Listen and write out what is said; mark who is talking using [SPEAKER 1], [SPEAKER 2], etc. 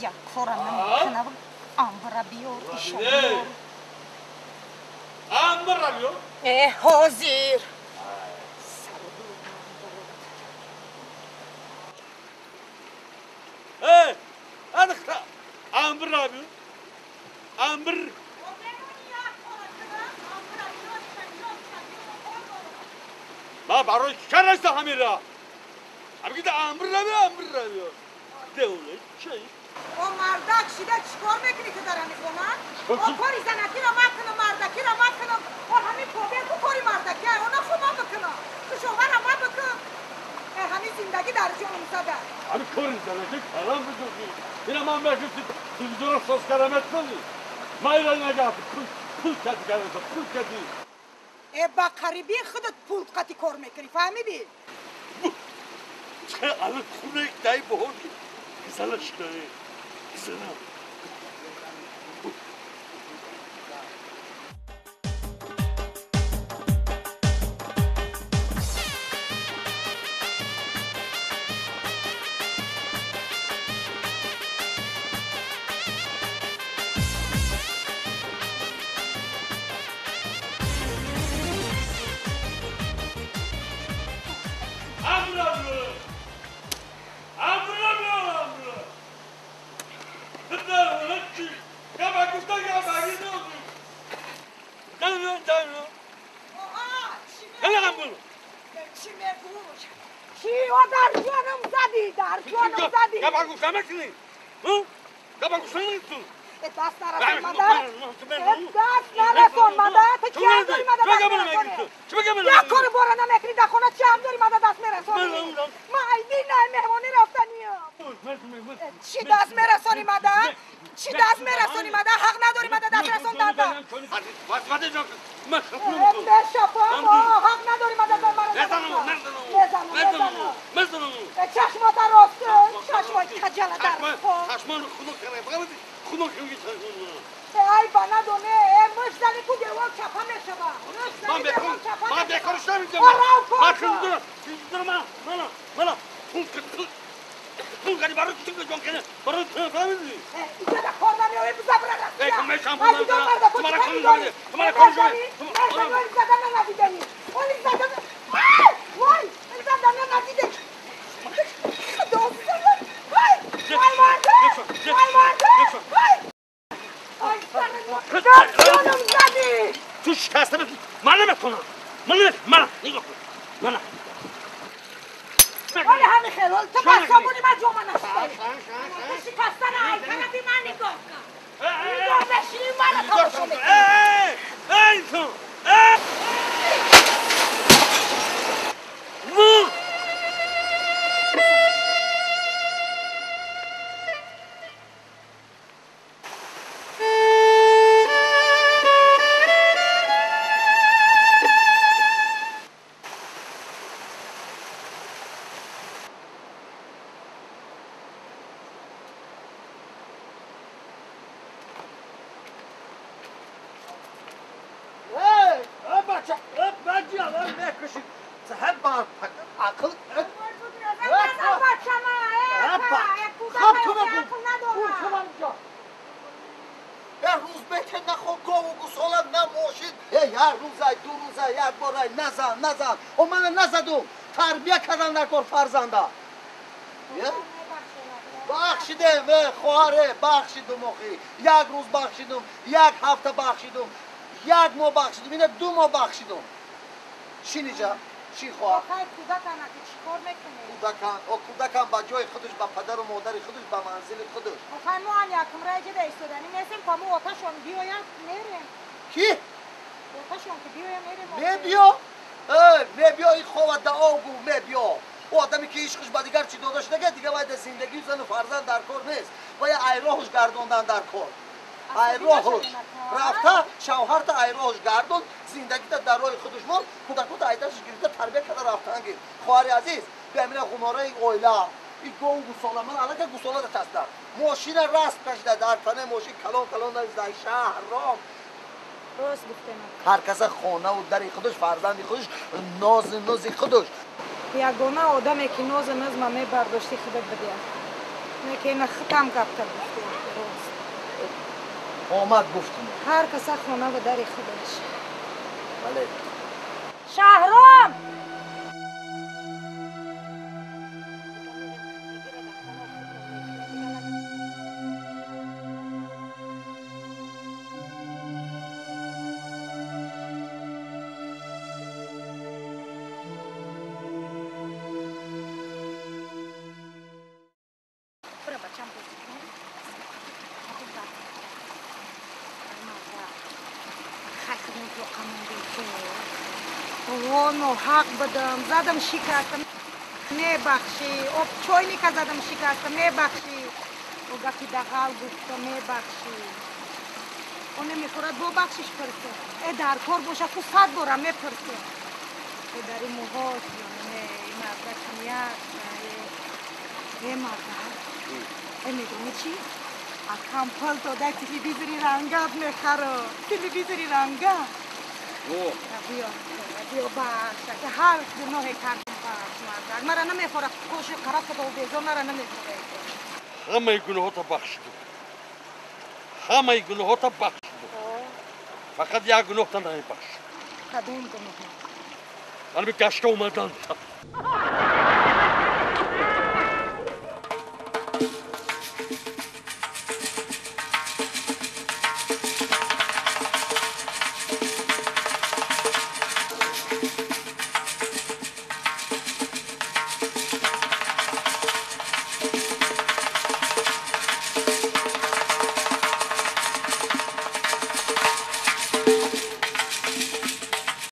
[SPEAKER 1] یک کارم نمیکنه امبر بیار ایشا بیار
[SPEAKER 2] امبر بیار
[SPEAKER 1] حاضر
[SPEAKER 2] ادخل امبر بیار امبر ما برای کرست همین را همین که امبر بیار دولت چی؟
[SPEAKER 1] او مردک شده چیکار میکنی که دارم میکنن؟ او کاری زنکی را مکنم مردکی را مکنم او همین پابه تو کاری مردکی اونا خو ما بکنم تو شوهر ما بکن همین زندگی در جانم زده
[SPEAKER 2] همین کاری زنکی کلام بزرگی اینا من بگیرم تلویزیون ساز کرامت کنی ما ایران نگاه پول کتی کردم پول کتی
[SPEAKER 1] با قریبی خودت پول قطی کار میکنی فهمیدی؟
[SPEAKER 2] چه الان خونه یک دایی بهردی زنش کنی زنم
[SPEAKER 1] دست نرسون مادر دست نرسون مادر تو چی هم داری مادر دست میرسونی یک کار بارا نمیکنی در خونه چی هم داری مادر دست میرسونی ما ایدی نه مهمانی رفتنی هم چی دست میرسونی مادر چی دست میرسونی مادر حق نداری مادر دست رسون دادم بشفام حق نداری مادر دست
[SPEAKER 2] نزنم
[SPEAKER 1] چشمات راست چشمات خجالت در
[SPEAKER 2] چشمان خدا کنه خدا کنه
[SPEAKER 1] ای بنا دونه مش زنی تو دیوار چپا میشم
[SPEAKER 2] من بکارش نمیدم من پول کنی برای چی جان کنه برای تو فهمیدی
[SPEAKER 1] اینجا در کار نمیایی بزا برای
[SPEAKER 2] رسیا میشم تو من کارش تو شکسته بزن من نمیکنم من نگاه کن من
[SPEAKER 1] ولی همین خیرال تو بس سامونی من جوما نشده تو شکستن آیتنه بی من نگاه کن نگاه بشینی من تماشا میکنی
[SPEAKER 2] ای تو
[SPEAKER 3] نزن و من نزدم تربیه کردن نکن فرزنده بخشیدم خواهره بخشیدم آخی یک روز بخشیدم یک هفته بخشیدم یک ماه بخشیدم اینه 2 ماه بخشیدم چی نیجا؟ چی خواه؟ کودکان با جای خودش با پدر و مادر خودش با منزل خودش
[SPEAKER 1] آخه ما هم یکم رایجه در ایستادنی میسیم که ما آتشون بیایم میریم
[SPEAKER 3] کی؟
[SPEAKER 1] آتشون که بیایم میریم
[SPEAKER 3] میبیا؟ میبیا این خواه دعا گو میبیا او آدمی که عشقش با دیگر چی داداش نگه دیگه باید زندگی زن و فرزند در کار نیست باید ایراهش گردوندن در کار ایراهش رفته شوهر تا ایراهش گردون زندگی تا در راه خودش مال کودکو تا ایدرش گرفته تربیه کرده رفتن گیر خواهر عزیز بمینه خماره این اویلا این گو گوساله من الان که گوساله را چسته ماشین رست کشیده در تنه ماشین کلان در شهر رام
[SPEAKER 1] درست گفتم
[SPEAKER 3] هر کس خانه و در خودش فرزند خودش ناز خودش
[SPEAKER 1] یگانه آدمی که ناز ما می برداشتی خودت بده میکنه ختم گفته
[SPEAKER 3] آمد گفتم
[SPEAKER 1] هر کس خونه به در خودش.
[SPEAKER 3] بله
[SPEAKER 1] شهرام وانو حق بدم زدم شکستم میبخشی اب چوینی که زدم شکستم میبخشی و گفتی دقال گفتم میبخشی اون نمیخورد دو بخشش پرسه ای در کار باشه که 100 بارم میپرسه ای در این موهاش ای مرده کنیت ای مرده ای میدونی چی؟ اکم پل داده تلویزیونی رنگت میخره تلویزیونی رنگت بیا باشه که هر گناهی کردم باش مرد مرا نمیخوره کوش خراب و بیزار مرا نمیخوره
[SPEAKER 2] همه گناهات بخشیدم همه گناهات بخشیدم فقط یک گناه تا نمیبخش
[SPEAKER 1] کدوم گناه؟
[SPEAKER 2] من به گشت اومدن